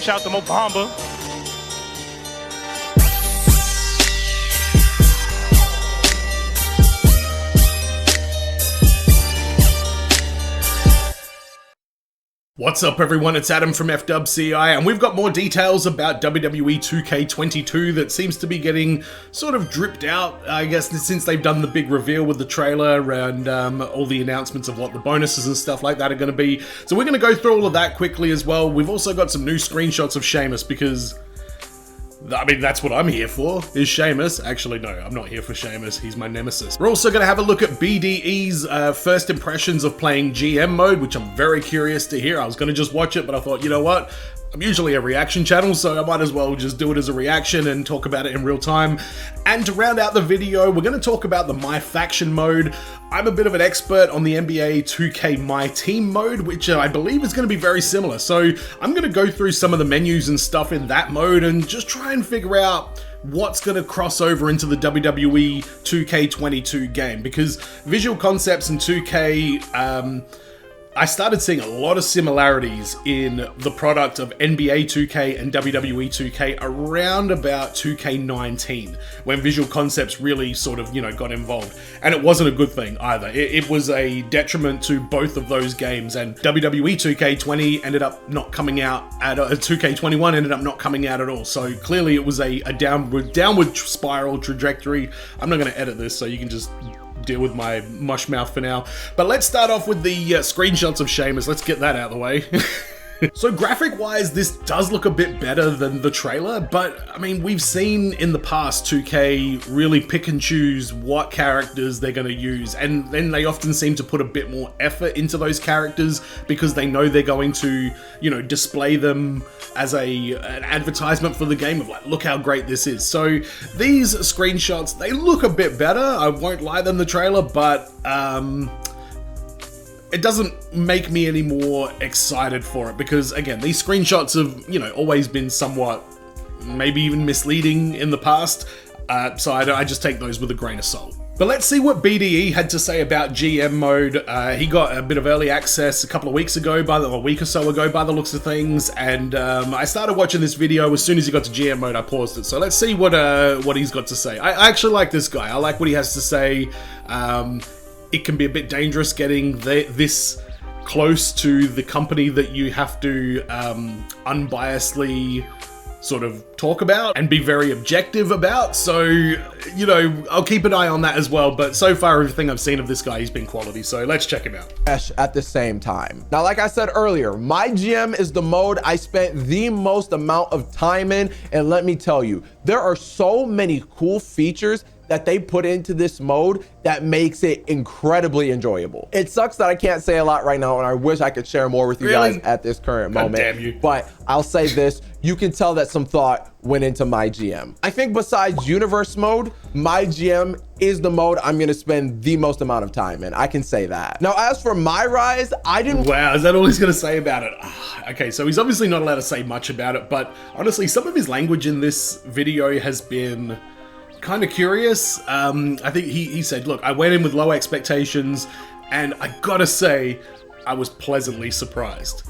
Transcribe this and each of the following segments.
Shout to Mobamba. What's up everyone, it's Adam from FWCI, and we've got more details about WWE 2K22 that seems to be getting sort of dripped out, I guess, since they've done the big reveal with the trailer and all the announcements of what the bonuses and stuff like that are going to be. So we're going to go through all of that quickly as well. We've also got some new screenshots of Sheamus because, I mean, that's what I'm here for, is Sheamus. Actually, no, I'm not here for Sheamus. He's my nemesis. We're also going to have a look at BDE's first impressions of playing GM mode, which I'm very curious to hear. I was going to just watch it, but I thought, you know what? I'm usually a reaction channel, so I might as well just do it as a reaction and talk about it in real time. And to round out the video, we're going to talk about the MyFaction mode. I'm a bit of an expert on the NBA 2K MyTeam mode, which I believe is going to be very similar. So I'm going to go through some of the menus and stuff in that mode and just try and figure out what's going to cross over into the WWE 2K22 game, because visual concepts in 2K, I started seeing a lot of similarities in the product of NBA 2K and WWE 2K around about 2K19, when visual concepts really sort of, got involved. And it wasn't a good thing either. It was a detriment to both of those games, and WWE 2K20 ended up not coming out at 2K21 ended up not coming out at all. So clearly it was a downward spiral trajectory. I'm not going to edit this, so you can just deal with my mush mouth for now. But let's start off with the screenshots of Sheamus. Let's get that out of the way. So graphic wise, this does look a bit better than the trailer, but I mean, we've seen in the past 2K really pick and choose what characters they're going to use, and then they often seem to put a bit more effort into those characters because they know they're going to, display them as an advertisement for the game of like, look how great this is. So these screenshots, they look a bit better, I won't lie, than the trailer, but it doesn't make me any more excited for it because, again, these screenshots have, always been somewhat, maybe even misleading in the past, so I just take those with a grain of salt. But let's see what BDE had to say about GM mode. He got a bit of early access a couple of weeks ago, a week or so ago by the looks of things, and I started watching this video. As soon as he got to GM mode, I paused it. So let's see what he's got to say. I actually like this guy. I like what he has to say. It can be a bit dangerous getting this close to the company that you have to unbiasedly sort of talk about and be very objective about. So, I'll keep an eye on that as well. But so far, everything I've seen of this guy, he's been quality. So let's check him out. At the same time. Now, like I said earlier, my GM is the mode I spent the most amount of time in. And let me tell you, there are so many cool features that they put into this mode that makes it incredibly enjoyable. It sucks that I can't say a lot right now, and I wish I could share more with you guys at this current moment. Damn you. But I'll say this, you can tell that some thought went into my GM. I think besides universe mode, my GM is the mode I'm gonna spend the most amount of time in. I can say that. Now, as for my rise, I didn't— Wow, is that all he's gonna say about it? Okay, so he's obviously not allowed to say much about it, but honestly, some of his language in this video has been kind of curious. I think he said, look, I went in with low expectations and I gotta say, I was pleasantly surprised.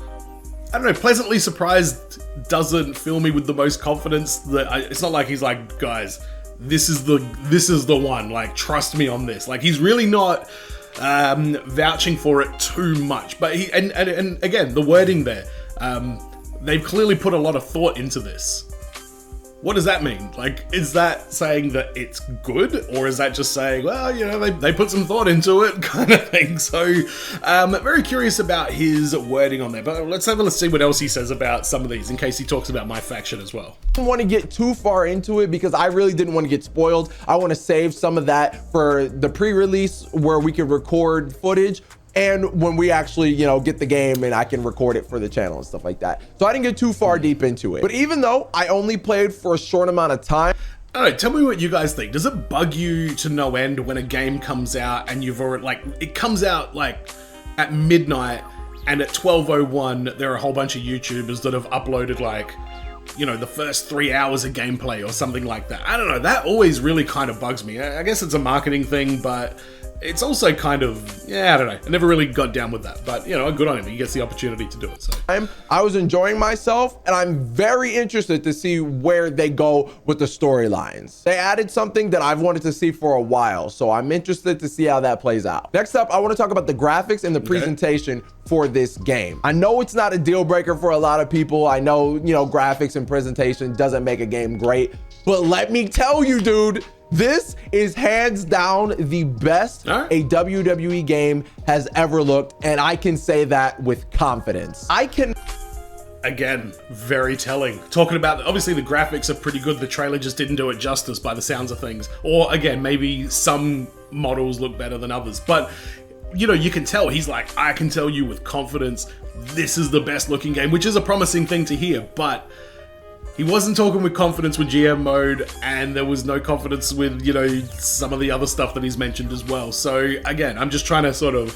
I don't know, pleasantly surprised doesn't fill me with the most confidence. It's not like he's like, guys, this is the one, like, trust me on this. Like, he's really not vouching for it too much. But and again, the wording there, they've clearly put a lot of thought into this. What does that mean? Like, is that saying that it's good? Or is that just saying, well, they put some thought into it kind of thing? So, very curious about his wording on there. But let's see what else he says about some of these in case he talks about MyFaction as well. I don't want to get too far into it because I really didn't want to get spoiled. I want to save some of that for the pre-release where we can record footage, and when we actually, get the game and I can record it for the channel and stuff like that. So I didn't get too far deep into it. But even though I only played for a short amount of time, all right, tell me what you guys think. Does it bug you to no end when a game comes out and you've already, like, it comes out like at midnight and at 12:01 there are a whole bunch of YouTubers that have uploaded like, the first 3 hours of gameplay or something like that? I don't know, that always really kind of bugs me. I guess it's a marketing thing, but it's also kind of, yeah, I don't know. I never really got down with that, but you know, good on him. He gets the opportunity to do it. So I was enjoying myself, and I'm very interested to see where they go with the storylines. They added something that I've wanted to see for a while, so I'm interested to see how that plays out. Next up, I want to talk about the graphics and the presentation for this game. I know it's not a deal breaker for a lot of people. I know, you know, graphics and presentation doesn't make a game great, but let me tell you, dude, this is hands down the best a WWE game has ever looked, and I can say that with confidence. Again, very telling. Talking about, obviously the graphics are pretty good. The trailer just didn't do it justice by the sounds of things. Or again, maybe some models look better than others. But, you know, you can tell, he's like, I can tell you with confidence, this is the best looking game, which is a promising thing to hear. But he wasn't talking with confidence with GM mode, and there was no confidence with, you know, some of the other stuff that he's mentioned as well. So again, I'm just trying to sort of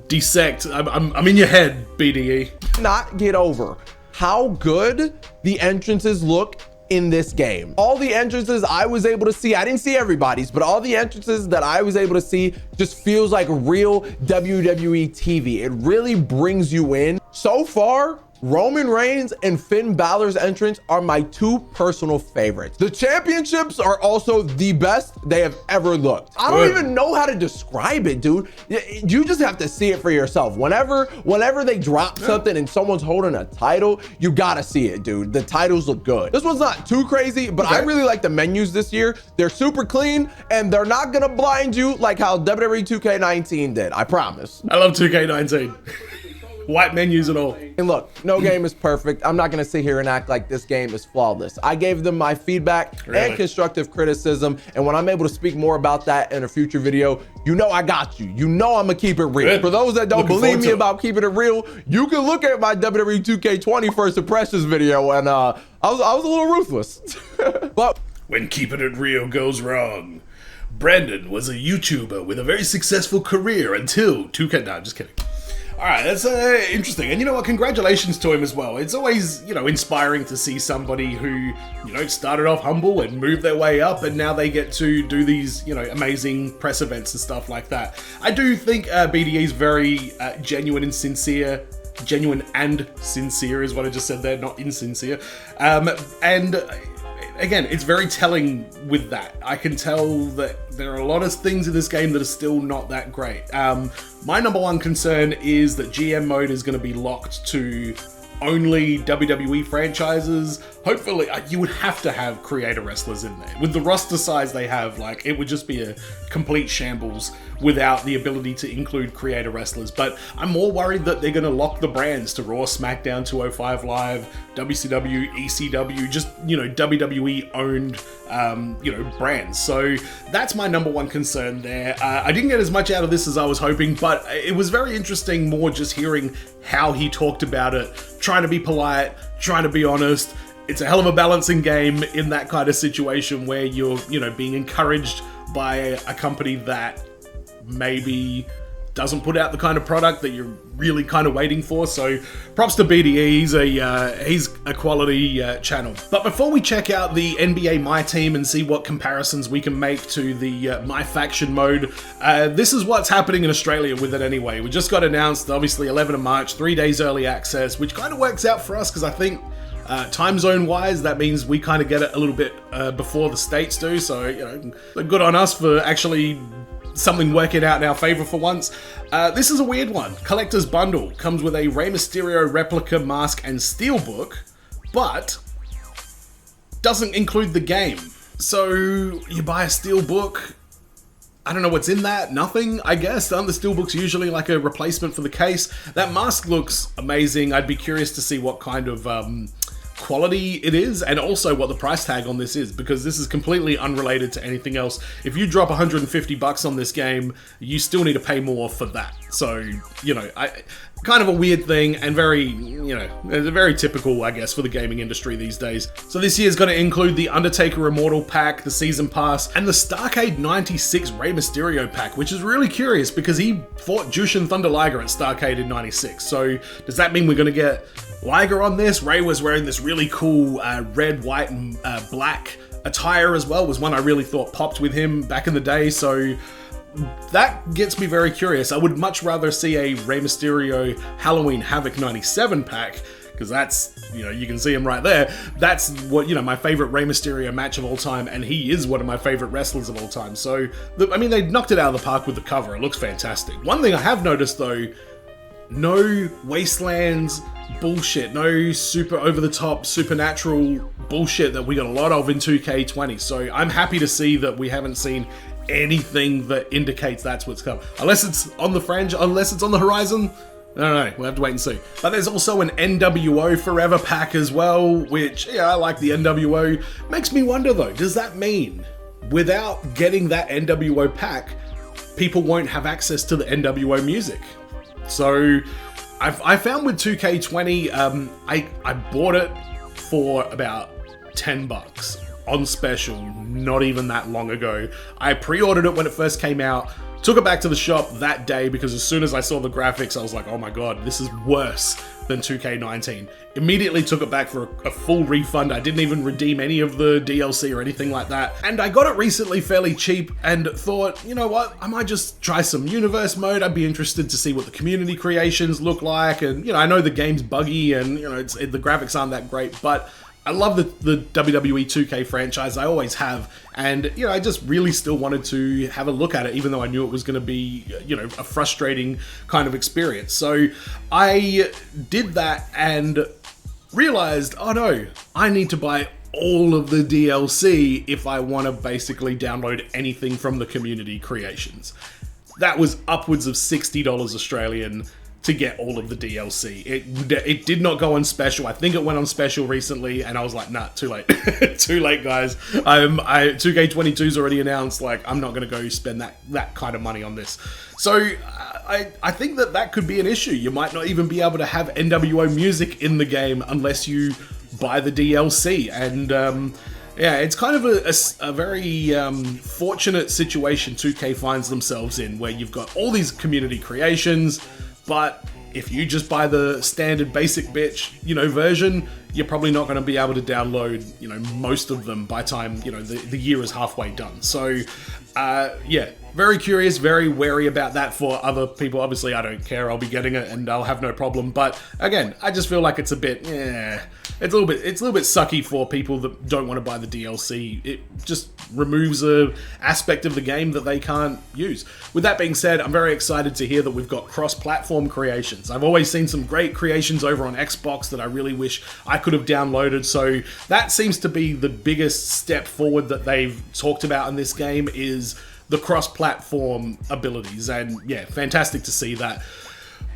dissect. I'm in your head, BDE. Not get over how good the entrances look in this game. All the entrances I was able to see, I didn't see everybody's, but all the entrances that I was able to see just feels like real WWE TV. It really brings you in. So far, Roman Reigns and Finn Balor's entrance are my two personal favorites. The championships are also the best they have ever looked. I don't even know how to describe it, dude. You just have to see it for yourself. Whenever they drop something and someone's holding a title, you gotta see it, dude. The titles look good. This one's not too crazy, but I really like the menus this year. They're super clean, and they're not gonna blind you like how WWE 2K19 did, I promise. I love 2K19. White menus and all. And look, no game is perfect. I'm not gonna sit here and act like this game is flawless. I gave them my feedback and constructive criticism, and when I'm able to speak more about that in a future video, you know I got you. You know I'm gonna keep it real. For those that don't believe me about keeping it real, you can look at my WWE 2K20 first impressions video, and I was a little ruthless. But when keeping it real goes wrong, Brandon was a YouTuber with a very successful career until 2K. No, just kidding. All right, that's interesting. And you know what? Congratulations to him as well. It's always, you know, inspiring to see somebody who, you know, started off humble and moved their way up, and now they get to do these, you know, amazing press events and stuff like that. I do think BDE is very genuine and sincere. Genuine and sincere is what I just said there, not insincere. And again, it's very telling with that. I can tell that there are a lot of things in this game that are still not that great. My number one concern is that GM mode is going to be locked to only WWE franchises. Hopefully, you would have to have creator wrestlers in there. With the roster size they have, like, it would just be a complete shambles without the ability to include creator wrestlers. But I'm more worried that they're going to lock the brands to Raw, SmackDown, 205 Live, WCW, ECW, just, you know, WWE owned, you know, brands. So that's my number one concern there. I didn't get as much out of this as I was hoping, but it was very interesting more just hearing how he talked about it, trying to be polite, trying to be honest. It's a hell of a balancing game in that kind of situation where you're, you know, being encouraged by a company that maybe doesn't put out the kind of product that you're really kind of waiting for. So props to BDE, he's a quality channel. But before we check out the NBA MyTeam and see what comparisons we can make to the MyFaction mode, this is what's happening in Australia with it anyway. We just got announced, obviously 11th of March, 3 days early access, which kind of works out for us because I think time zone wise, that means we kind of get it a little bit before the States do. So, you know, good on us for actually something working out in our favor for once. This is a weird one. Collector's Bundle comes with a Rey Mysterio replica mask and steelbook, but doesn't include the game. So you buy a steelbook, I don't know what's in that, nothing, I guess. The steelbook's usually like a replacement for the case. That mask looks amazing. I'd be curious to see what kind of quality it is, and also what the price tag on this is, because this is completely unrelated to anything else. If you drop 150 bucks on this game, you still need to pay more for that. So, you know, kind of a weird thing, and very, you know, very typical, I guess, for the gaming industry these days. So this year's going to include the Undertaker Immortal pack, the Season Pass, and the Starrcade 96 Rey Mysterio pack, which is really curious because he fought Jushin Thunder Liger at Starrcade in 96. So does that mean we're going to get Liger on this? Rey was wearing this really cool red, white, and black attire as well. Was one I really thought popped with him back in the day. So that gets me very curious. I would much rather see a Rey Mysterio Halloween Havoc 97 pack, because that's, you can see him right there. That's what, my favorite Rey Mysterio match of all time, and he is one of my favorite wrestlers of all time. So, they knocked it out of the park with the cover. It looks fantastic. One thing I have noticed, though, no Wastelands bullshit, no super over-the-top supernatural bullshit that we got a lot of in 2K20. So I'm happy to see that we haven't seen anything that indicates that's what's coming. Unless it's on the horizon. I don't know, we'll have to wait and see. But there's also an Nwo Forever Pack as well, which, I like the Nwo. Makes me wonder though, does that mean without getting that Nwo pack, people won't have access to the Nwo music? So I found with 2K20, I bought it for about $10 on special, not even that long ago. I pre-ordered it when it first came out, took it back to the shop that day because as soon as I saw the graphics, I was like, oh my god, this is worse than 2K19. Immediately took it back for a full refund. I didn't even redeem any of the DLC or anything like that. And I got it recently fairly cheap and thought, you know what, I might just try some universe mode. I'd be interested to see what the community creations look like. And, I know the game's buggy and, the graphics aren't that great, but I love the WWE 2K franchise. I always have. And, I just really still wanted to have a look at it, even though I knew it was going to be, a frustrating kind of experience. So I did that and realized, oh no, I need to buy all of the DLC if I want to basically download anything from the community creations. That was upwards of $60 Australian to get all of the DLC. It did not go on special. I think it went on special recently, and I was like, nah, too late. Too late, guys. 2K22's already announced, I'm not going to go spend that kind of money on this. So I think that could be an issue. You might not even be able to have NWO music in the game unless you buy the DLC. And it's kind of a very fortunate situation 2K finds themselves in, where you've got all these community creations, but if you just buy the standard basic bitch, version, you're probably not going to be able to download, most of them by time, the year is halfway done. So, very curious, very wary about that for other people. Obviously, I don't care. I'll be getting it and I'll have no problem. But again, I just feel like it's a bit, it's a little bit sucky for people that don't want to buy the DLC. It just removes a aspect of the game that they can't use. With that being said, I'm very excited to hear that we've got cross-platform creations. I've always seen some great creations over on Xbox that I really wish I could have downloaded. So that seems to be the biggest step forward that they've talked about in this game, is the cross-platform abilities. And fantastic to see that.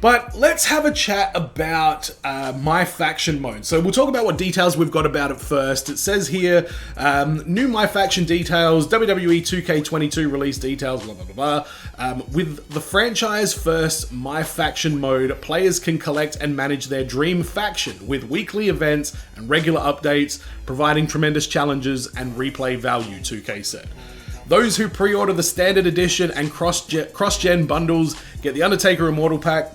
But let's have a chat about MyFaction mode. So we'll talk about what details we've got about it first. It says here, new MyFaction details, WWE 2K22 release details, blah, blah, blah, blah. With the franchise first MyFaction mode, players can collect and manage their dream faction with weekly events and regular updates, providing tremendous challenges and replay value, 2K said. Those who pre-order the standard edition and cross-gen bundles get the Undertaker Immortal pack,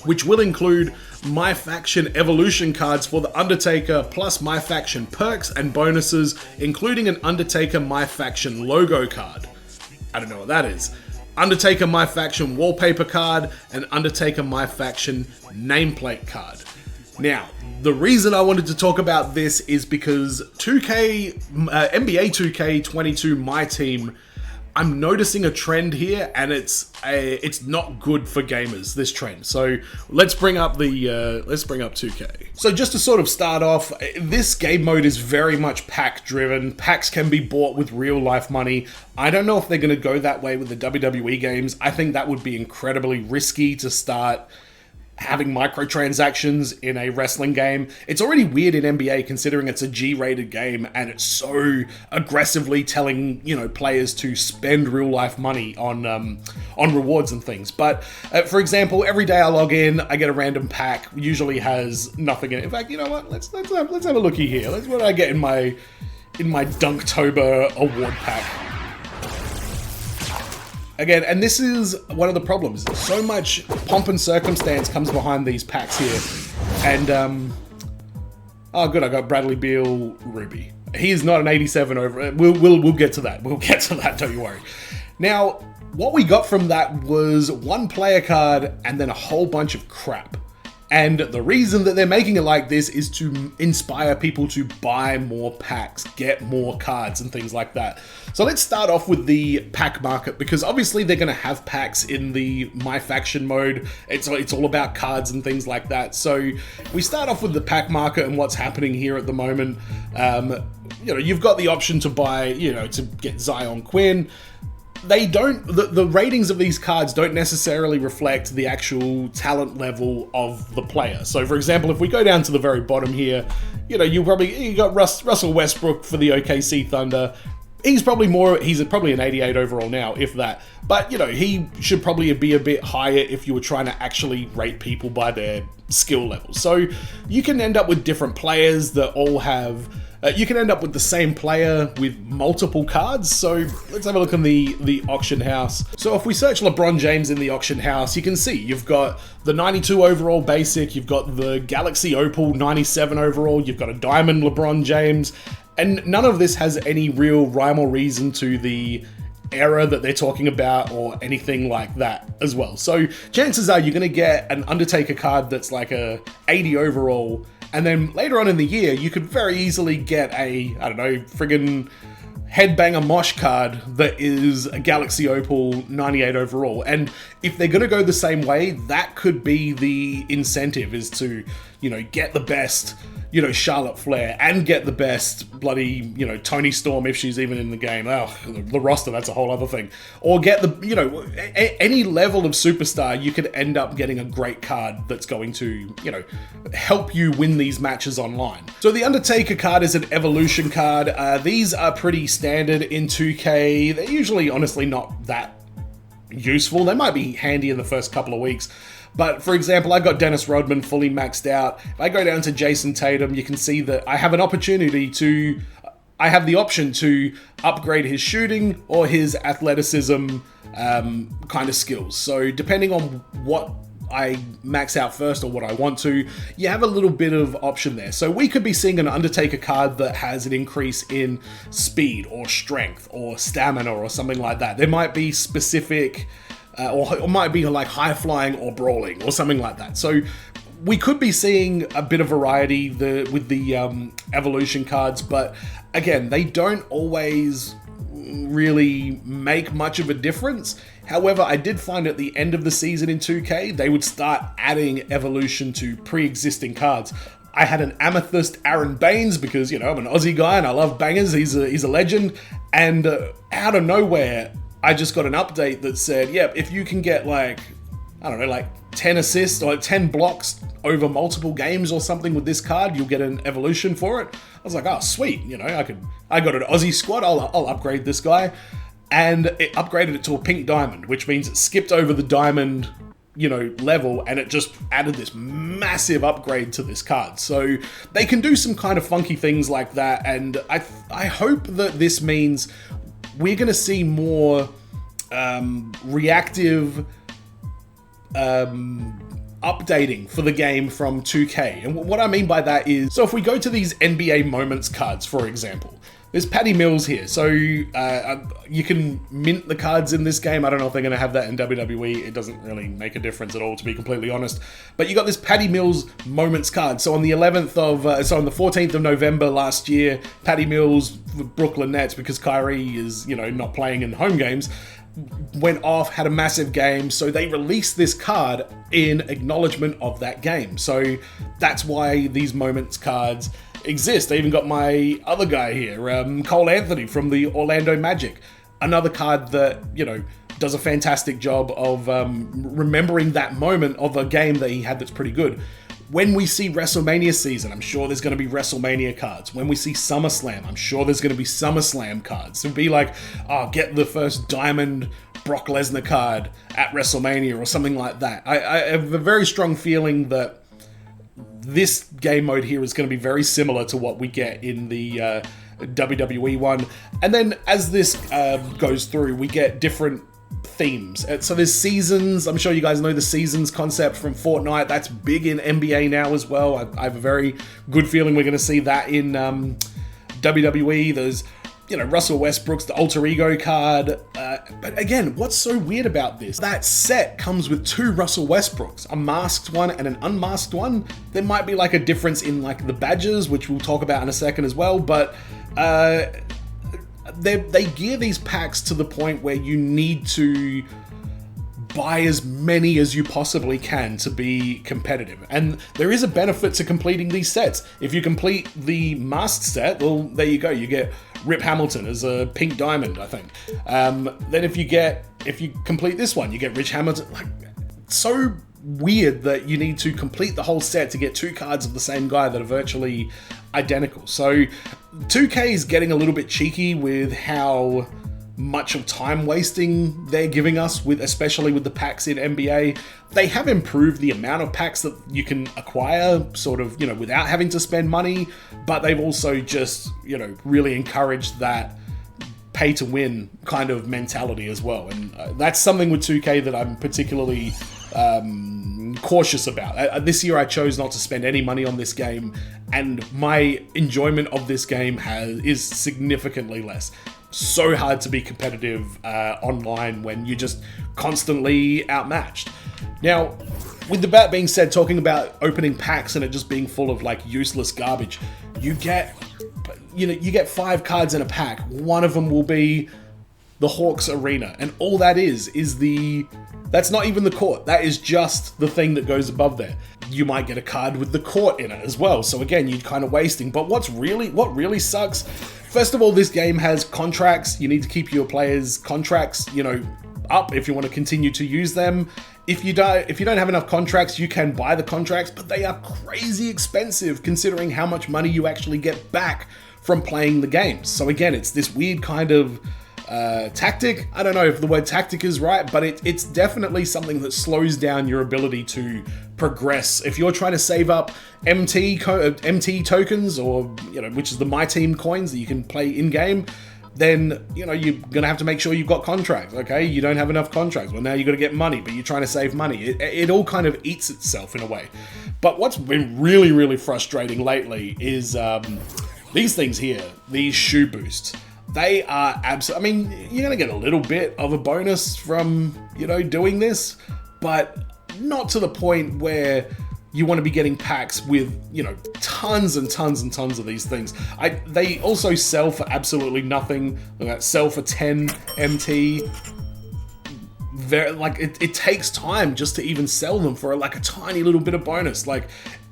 which will include MyFaction evolution cards for the Undertaker, plus MyFaction perks and bonuses, including an Undertaker MyFaction logo card. I don't know what that is. Undertaker MyFaction wallpaper card, and Undertaker MyFaction nameplate card. Now, the reason I wanted to talk about this is because NBA 2K22 MyTeam, I'm noticing a trend here, and it's not good for gamers, this trend. So let's bring up 2K. So just to sort of start off, this game mode is very much pack driven. Packs can be bought with real life money. I don't know if they're going to go that way with the WWE games. I think that would be incredibly risky to start having microtransactions in a wrestling game. It's already weird in NBA considering it's a G-rated game and it's so aggressively telling, players to spend real life money on rewards and things. But for example, every day I log in, I get a random pack, usually has nothing in it. In fact, you know what? Let's have a looky here. What did I get in my Dunktober award pack? Again, and this is one of the problems. So much pomp and circumstance comes behind these packs here. And, oh good, I got Bradley Beal Ruby. He is not an 87 over. We'll get to that. We'll get to that, don't you worry. Now, what we got from that was one player card and then a whole bunch of crap. And the reason that they're making it like this is to inspire people to buy more packs, get more cards and things like that. So let's start off with the pack market, because obviously they're going to have packs in the MyFaction mode. It's all about cards and things like that. So we start off with the pack market and what's happening here at the moment. You've got the option to buy, to get Zion Quinn. They don't, the ratings of these cards don't necessarily reflect the actual talent level of the player. So for example, if we go down to the very bottom here, you got Russell Westbrook for the OKC Thunder. He's probably an 88 overall now, if that. But, he should probably be a bit higher if you were trying to actually rate people by their skill level. So you can end up with different players that all have... you can end up with the same player with multiple cards. So let's have a look in the auction house. So if we search LeBron James in the auction house, you can see you've got the 92 overall basic, you've got the Galaxy Opal 97 overall, you've got a Diamond LeBron James, and none of this has any real rhyme or reason to the era that they're talking about or anything like that as well. So chances are you're going to get an Undertaker card that's like a 80 overall, and then later on in the year, you could very easily get a, friggin' Headbanger Mosh card that is a Galaxy Opal 98 overall. And if they're going to go the same way, that could be the incentive, is to, get the best, Charlotte Flair, and get the best bloody, Toni Storm if she's even in the game. Oh, the roster, that's a whole other thing. Or get the, any level of superstar, you could end up getting a great card that's going to, help you win these matches online. So the Undertaker card is an evolution card. These are pretty standard in 2K. They're usually, honestly, not that useful. They might be handy in the first couple of weeks. But for example, I got Dennis Rodman fully maxed out. If I go down to Jason Tatum, you can see that I have the option to upgrade his shooting or his athleticism kind of skills. So depending on what I max out first or what I want to, you have a little bit of option there. So we could be seeing an Undertaker card that has an increase in speed or strength or stamina or something like that. There might be specific... or it might be like high flying or brawling or something like that. So we could be seeing a bit of variety with the evolution cards, but again, they don't always really make much of a difference. However, I did find at the end of the season in 2K, they would start adding evolution to pre-existing cards. I had an Amethyst Aaron Baines because, I'm an Aussie guy and I love bangers. He's a legend. And out of nowhere, I just got an update that said, if you can get like 10 assists or 10 blocks over multiple games or something with this card, you'll get an evolution for it. I was like, oh, sweet. I got an Aussie squad. I'll upgrade this guy. And it upgraded it to a pink diamond, which means it skipped over the diamond, level, and it just added this massive upgrade to this card. So they can do some kind of funky things like that. And I hope that this means we're going to see more reactive updating for the game from 2K. And what I mean by that is, so if we go to these NBA Moments cards, for example, there's Patty Mills here. So you can mint the cards in this game. I don't know if they're going to have that in WWE. It doesn't really make a difference at all, to be completely honest. But you got this Patty Mills Moments card. So on the 14th of November last year, Patty Mills, Brooklyn Nets, because Kyrie is, not playing in home games, went off, had a massive game. So they released this card in acknowledgement of that game. So that's why these Moments cards exist. I even got my other guy here, Cole Anthony from the Orlando Magic. Another card that, does a fantastic job of remembering that moment of a game that he had that's pretty good. When we see WrestleMania season, I'm sure there's going to be WrestleMania cards. When we see SummerSlam, I'm sure there's going to be SummerSlam cards. It'll be like, get the first Diamond Brock Lesnar card at WrestleMania or something like that. I have a very strong feeling that this game mode here is going to be very similar to what we get in the WWE one. And then as this goes through, we get different themes. So there's seasons. I'm sure you guys know the seasons concept from Fortnite. That's big in NBA now as well. I have a very good feeling we're going to see that in WWE. There's Russell Westbrook's the alter ego card. But again, what's so weird about this? That set comes with 2 Russell Westbrooks, a masked one and an unmasked one. There might be like a difference in like the badges, which we'll talk about in a second as well, but they gear these packs to the point where you need to buy as many as you possibly can to be competitive. And there is a benefit to completing these sets. If you complete the masked set, well, there you go. You get Rip Hamilton as a pink diamond, I think. Then if you complete this one, you get Rich Hamilton. Like, so weird that you need to complete the whole set to get 2 cards of the same guy that are virtually identical. So 2K is getting a little bit cheeky with how much of time wasting they're giving us, especially with the packs in NBA. They have improved the amount of packs that you can acquire sort of, without having to spend money, but they've also just, really encouraged that pay to win kind of mentality as well. And that's something with 2K that I'm particularly cautious about. This year I chose not to spend any money on this game, and my enjoyment of this game is significantly less. So hard to be competitive online when you're just constantly outmatched. Now, with that being said, talking about opening packs and it just being full of like useless garbage, you get 5 cards in a pack. One of them will be the Hawks Arena, and all that is that's not even the court. That is just the thing that goes above there. You might get a card with the court in it as well. So again, you're kind of wasting. But what really sucks, first of all, this game has contracts. You need to keep your players' contracts, up if you want to continue to use them. If you don't have enough contracts, you can buy the contracts, but they are crazy expensive considering how much money you actually get back from playing the games. So again, it's this weird kind of tactic. I don't know if the word tactic is right, but it's definitely something that slows down your ability to progress. If you're trying to save up MT tokens, or which is the MyTeam coins that you can play in game, then you're gonna have to make sure you've got contracts. Okay, you don't have enough contracts. Well, now you got to get money, but you're trying to save money. It all kind of eats itself in a way. But what's been really frustrating lately is these things here, these shoe boosts. They are absolutely, you're going to get a little bit of a bonus from, doing this, but not to the point where you want to be getting packs with, tons and tons and tons of these things. They also sell for absolutely nothing. They sell for 10 MT. It takes time just to even sell them for like a tiny little bit of bonus.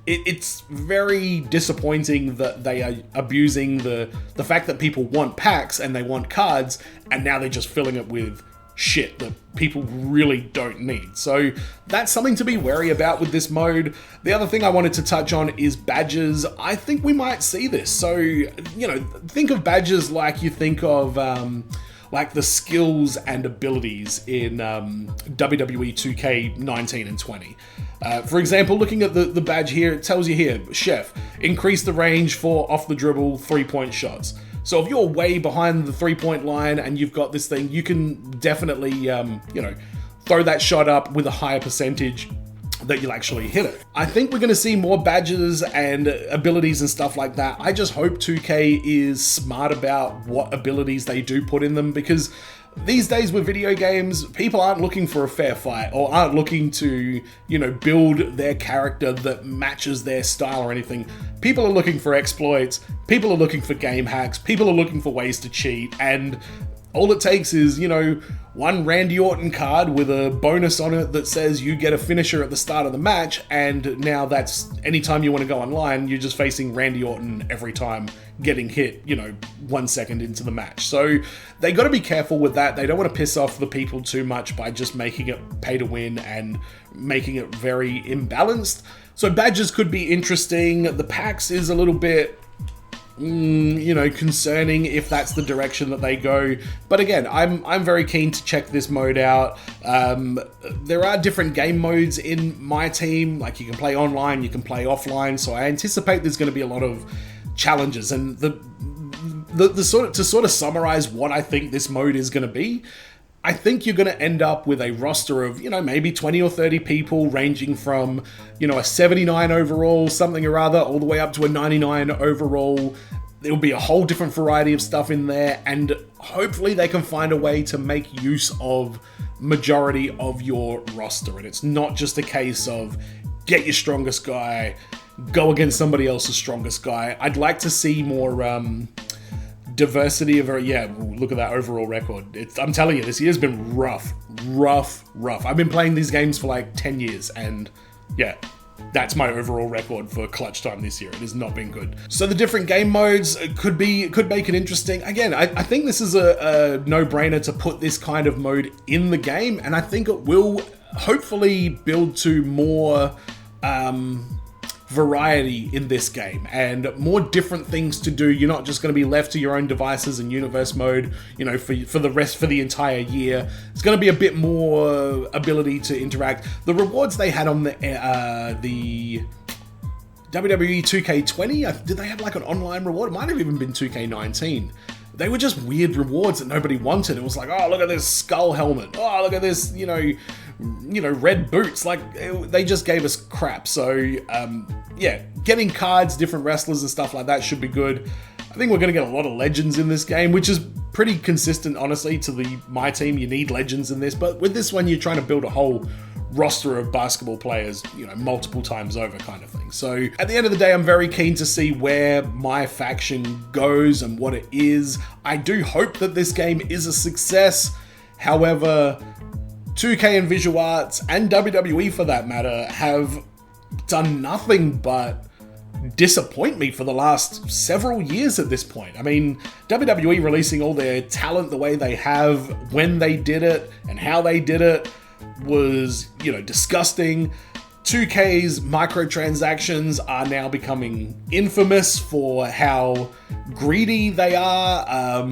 It's very disappointing that they are abusing the fact that people want packs and they want cards, and now they're just filling it with shit that people really don't need. So that's something to be wary about with this mode. The other thing I wanted to touch on is badges. I think we might see this. So, think of badges like you think of like the skills and abilities in WWE 2K19 and 20. For example, looking at the badge here, it tells you here, Chef, increase the range for off the dribble 3-point shots. So if you're way behind the 3-point line and you've got this thing, you can definitely, throw that shot up with a higher percentage that you'll actually hit it. I think we're going to see more badges and abilities and stuff like that. I just hope 2K is smart about what abilities they do put in them, because these days with video games, people aren't looking for a fair fight or aren't looking to, build their character that matches their style or anything. People are looking for exploits, people are looking for game hacks, people are looking for ways to cheat, and all it takes is, one Randy Orton card with a bonus on it that says you get a finisher at the start of the match, and now that's anytime you want to go online, you're just facing Randy Orton every time getting hit, 1 second into the match. So they got to be careful with that. They don't want to piss off the people too much by just making it pay to win and making it very imbalanced. So badges could be interesting. The packs is a little bit concerning if that's the direction that they go. But again, I'm very keen to check this mode out. There are different game modes in MyTeam. Like, you can play online, you can play offline. So I anticipate there's going to be a lot of challenges. And the sort of summarize what I think this mode is going to be, I think you're going to end up with a roster of, maybe 20 or 30 people ranging from, a 79 overall, something or other, all the way up to a 99 overall. there'll be a whole different variety of stuff in there, and hopefully they can find a way to make use of majority of your roster. And it's not just a case of get your strongest guy, go against somebody else's strongest guy. I'd like to see more diversity of, look at that overall record. I'm telling you, this year's been rough. I've been playing these games for like 10 years, and yeah, that's my overall record for clutch time this year. It has not been good. So the different game modes could make it interesting. Again, I think this is a no-brainer to put this kind of mode in the game, and I think it will hopefully build to more variety in this game and more different things to do. You're not just going to be left to your own devices in universe mode, you know, for the entire year. It's going to be a bit more ability to interact. The rewards they had on the WWE 2K20, did they have like an online reward? It might have even been 2K19. They were just weird rewards that nobody wanted. It was like, oh, look at this skull helmet. Oh, look at this, you know, red boots. Like, they just gave us crap. So, yeah, getting cards, different wrestlers and stuff like that should be good. I think we're going to get a lot of legends in this game, which is pretty consistent, honestly, to the MyTeam. You need legends in this. But with this one, you're trying to build a whole roster of basketball players, you know, multiple times over kind of thing. So at the end of the day, I'm very keen to see where MyFaction goes and what it is. I do hope that this game is a success. However, 2K and Visual Arts, and WWE for that matter, have done nothing but disappoint me for the last several years at this point. I mean, WWE releasing all their talent the way they have, when they did it, and how they did it, was, you know, disgusting. 2K's microtransactions are now becoming infamous for how greedy they are.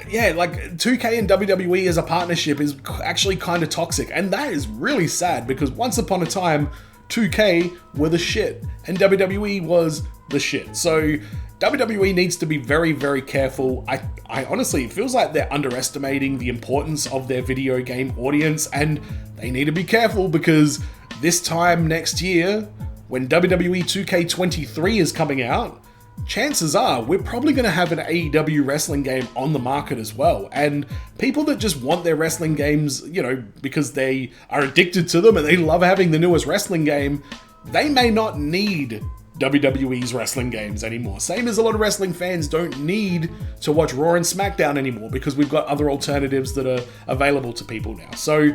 Yeah, like 2K and WWE as a partnership is actually kind of toxic, and that is really sad because once upon a time 2K were the shit and WWE was the shit. So WWE needs to be very, very careful. I honestly, it feels like they're underestimating the importance of their video game audience, and they need to be careful because this time next year, when WWE 2K23 is coming out, chances are we're probably going to have an AEW wrestling game on the market as well. And people that just want their wrestling games, you know, because they are addicted to them and they love having the newest wrestling game, they may not need WWE's wrestling games anymore. Same as a lot of wrestling fans don't need to watch Raw and SmackDown anymore because we've got other alternatives that are available to people now. So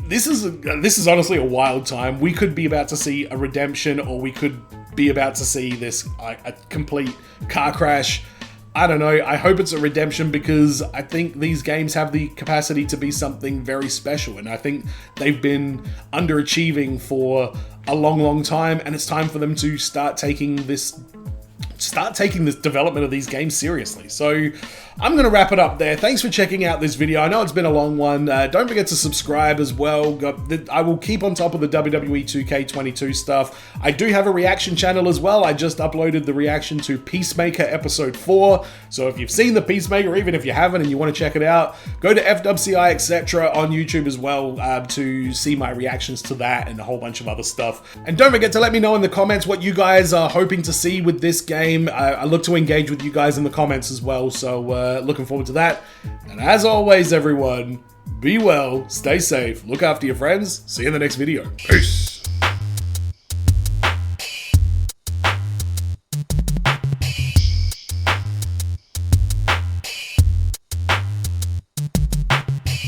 this is honestly a wild time. We could be about to see a redemption, or we could be about to see this a complete car crash. I don't know. I hope it's a redemption because I think these games have the capacity to be something very special, and I think they've been underachieving for a long, long time, and it's time for them to start taking this development of these games seriously. So I'm going to wrap it up there. Thanks for checking out this video. I know it's been a long one. Don't forget to subscribe as well. I will keep on top of the WWE 2K22 stuff. I do have a reaction channel as well. I just uploaded the reaction to Peacemaker Episode 4. So if you've seen the Peacemaker, even if you haven't and you want to check it out, go to FWCI, etc. on YouTube as well to see my reactions to that and a whole bunch of other stuff. And don't forget to let me know in the comments what you guys are hoping to see with this game. I look to engage with you guys in the comments as well. So looking forward to that. And as always, everyone, be well, stay safe, look after your friends. See you in the next video. Peace.